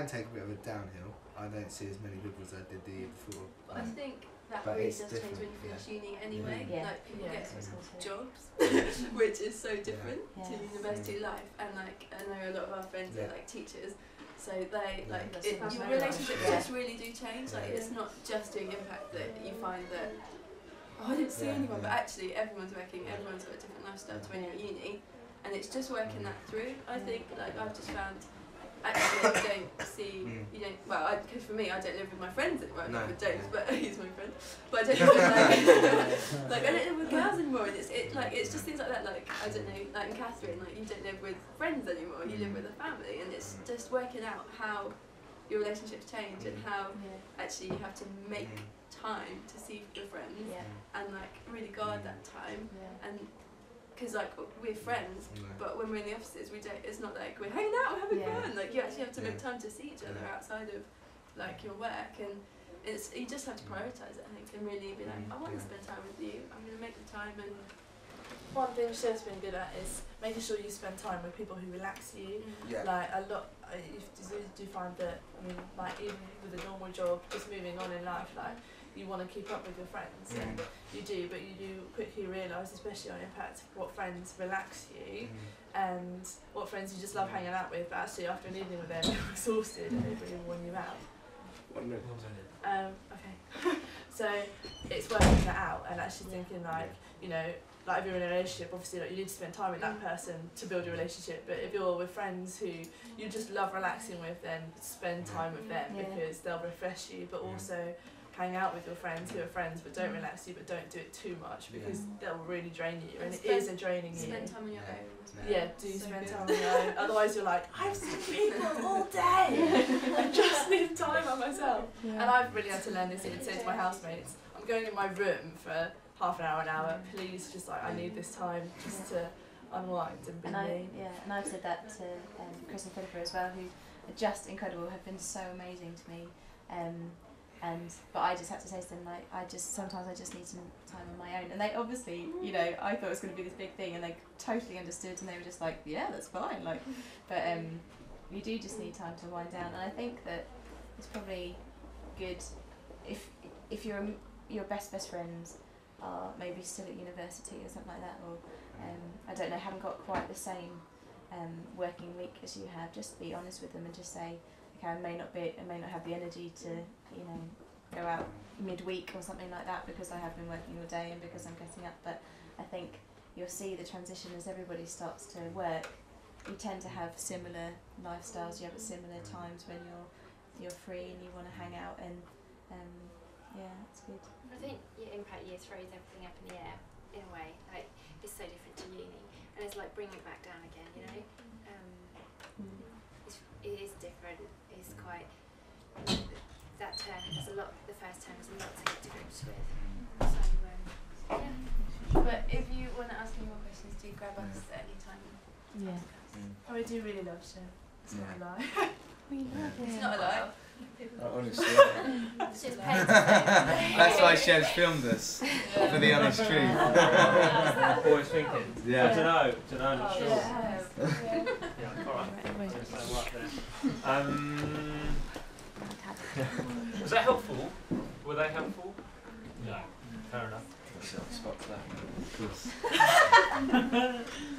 take a bit of a downhill. I don't see as many people as I did the year before.
But I think that really does change when you finish uni anyway. Like, people get jobs, which is so different to university life. And like, I know a lot of our friends are like teachers, so they your relationships just really do change. Like, it's not just doing Impact that you find that, oh, I didn't see anyone, but actually everyone's working, everyone's got a different lifestyle to when you're at uni, and it's just working that through. I think, like, I've just found, actually, because for me, I don't live with my friends anymore. I live with James, but he's my friend. But I don't live with, like I don't live with girls anymore, and it's just things like that. Like, I don't know, like in Catherine, like, you don't live with friends anymore. You live with a family, and it's just working out how your relationships change and how actually you have to make time to see your friends and like really guard that time and. Because like we're friends, but when we're in the offices, it's not like we're hanging out, we're having fun. Like, you actually have to make time to see each other outside of like your work, and you just have to prioritise it, I think, and really be like, I want to spend time with you. I'm going to make the time. And
one thing Shiv's been good at is making sure you spend time with people who relax you. Like, a lot, you do find that, I mean, like, even with a normal job, just moving on in life, like, you want to keep up with your friends, and you do, but you do quickly realise, especially on Impact, what friends relax you and what friends you just love hanging out with, but actually after an evening with them you're exhausted and they really worn you out. Okay. So it's working that out and actually thinking, like, you know, like, if you're in a relationship, obviously, like, you need to spend time with that person to build your relationship, but if you're with friends who you just love relaxing with, then spend time with them because they'll refresh you, but also hang out with your friends who are friends but don't relax you, but don't do it too much because they'll really drain you, and it is a draining year.
Spend time on your own.
Yeah, spend time on your own. Otherwise you're like, I've seen people all day. I just need time by myself. And I've really had to learn this, even say to my housemates, I'm going in my room for half an hour, please, just like, I need this time just to unwind and be
And
me.
and I've said that to Chris and Philippa as well, who are just incredible, have been so amazing to me. But I just had to say to them, like, sometimes I just need some time on my own. And they obviously, you know, I thought it was going to be this big thing, and they totally understood, and they were just like, yeah, that's fine. Like, but you do just need time to wind down. And I think that it's probably good if your best friends are maybe still at university or something like that, or I don't know, haven't got quite the same working week as you have. Just be honest with them and just say, okay, I may not have the energy to, you know, go out midweek or something like that because I have been working all day and because I'm getting up. But I think you'll see the transition as everybody starts to work. You tend to have similar lifestyles. You have at similar times when you're free and you want to hang out, and yeah, it's good.
I think your impact year throws everything up in the air in a way. Like, it's so different to uni, and it's like bringing it back down again. You know, it is different. It's quite that term. There's a lot. The first term is a lot to get to grips with. So yeah.
But if you want to ask any more questions, do grab us at any time.
Yeah.
Oh, I do really love Shiv. It's not a lie.
We love it.
It's not a lie.
Honestly. That's why Shev's filmed us, for the honest truth.
Always thinking.
Yeah.
I don't know, not sure.
Yeah,
alright. Was that helpful? Were they helpful? No. Fair enough.
Spot for that.
Of course.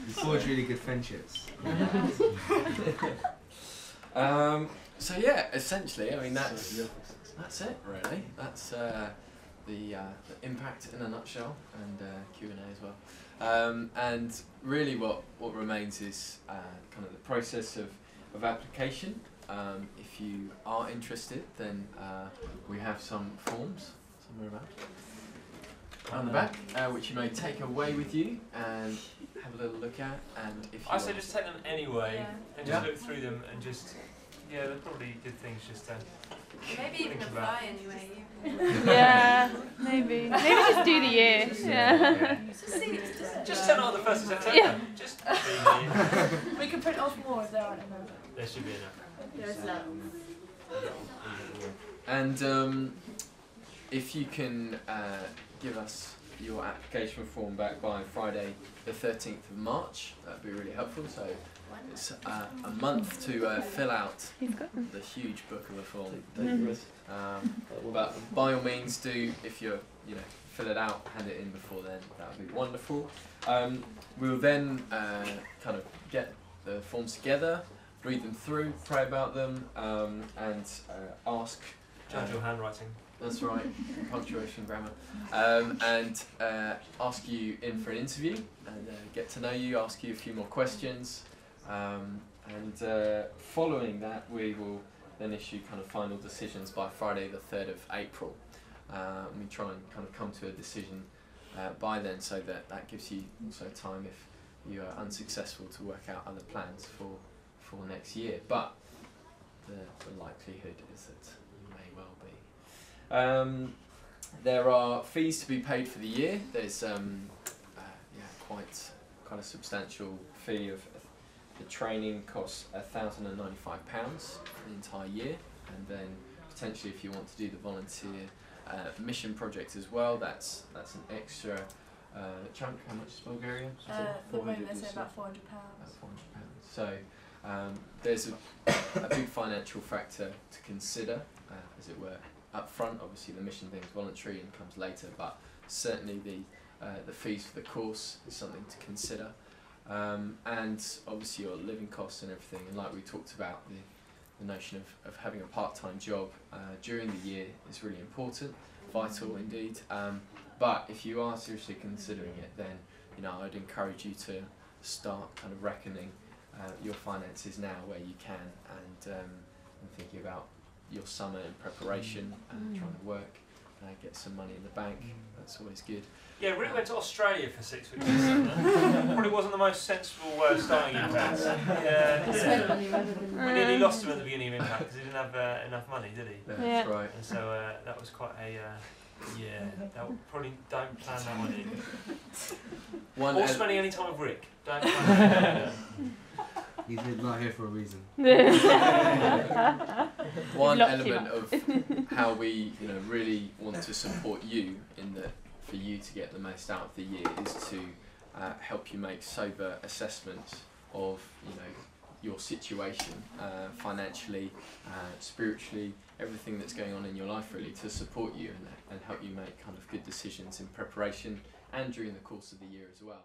You forge really good friendships.
So yeah, essentially, I mean that's it really. That's the impact in a nutshell, and Q&A as well. And really, what remains is kind of the process of application. If you are interested, then we have some forms somewhere around the back, which you may take away with you and have a little look at. And if you
I say just take them anyway, and just
Yeah.
look through them and just, yeah, they're probably good things just to
Maybe even
think about.
apply anyway.
Yeah, maybe. Maybe just do the year. Yeah.
Just turn on the 1st of September.
Yeah.
Just
We can print off more if there aren't enough.
there should be enough.
There's lots.
And if you can give us your application form back by Friday the 13th of March, that'd be really helpful. So it's a month to fill out the huge book of a form. But by all means do, if you're, fill it out, hand it in before then, that would be wonderful. We'll then kind of get the forms together, read them through, pray about them, and ask.
Judge your handwriting.
That's right, punctuation, grammar, and ask you in for an interview and get to know you, ask you a few more questions, and following that we will then issue kind of final decisions by Friday the 3rd of April. We try and kind of come to a decision by then, so that gives you also time if you are unsuccessful to work out other plans for next year. But the likelihood is that you may well be. There are fees to be paid for the year. There's quite a substantial fee of the training costs £1,095 for the entire year, and then potentially if you want to do the volunteer mission project as well, that's an extra chunk. How much is Bulgaria?
The moment they say about £400.
So there's a big financial factor to consider, as it were, up front. Obviously the mission thing is voluntary and comes later, but certainly the fees for the course is something to consider. And obviously your living costs and everything, and like we talked about, the notion of having a part-time job during the year is really important, vital indeed. But if you are seriously considering it, then I'd encourage you to start kind of reckoning your finances now where you can, and thinking about your summer in preparation and trying to work, get some money in the bank. That's always good.
Yeah, Rick went to Australia for 6 weeks. Probably wasn't the most sensible way of starting Impact. We nearly lost him at the beginning of Impact because he didn't have enough money, did he?
That's right.
And so that was quite a probably don't plan that one in. Or spending any time with Rick. Don't.
He's not here for a reason.
One
Locked
element of how we, really want to support you in that for you to get the most out of the year is to help you make sober assessments of, your situation, financially, spiritually, everything that's going on in your life really, to support you and help you make kind of good decisions in preparation and during the course of the year as well.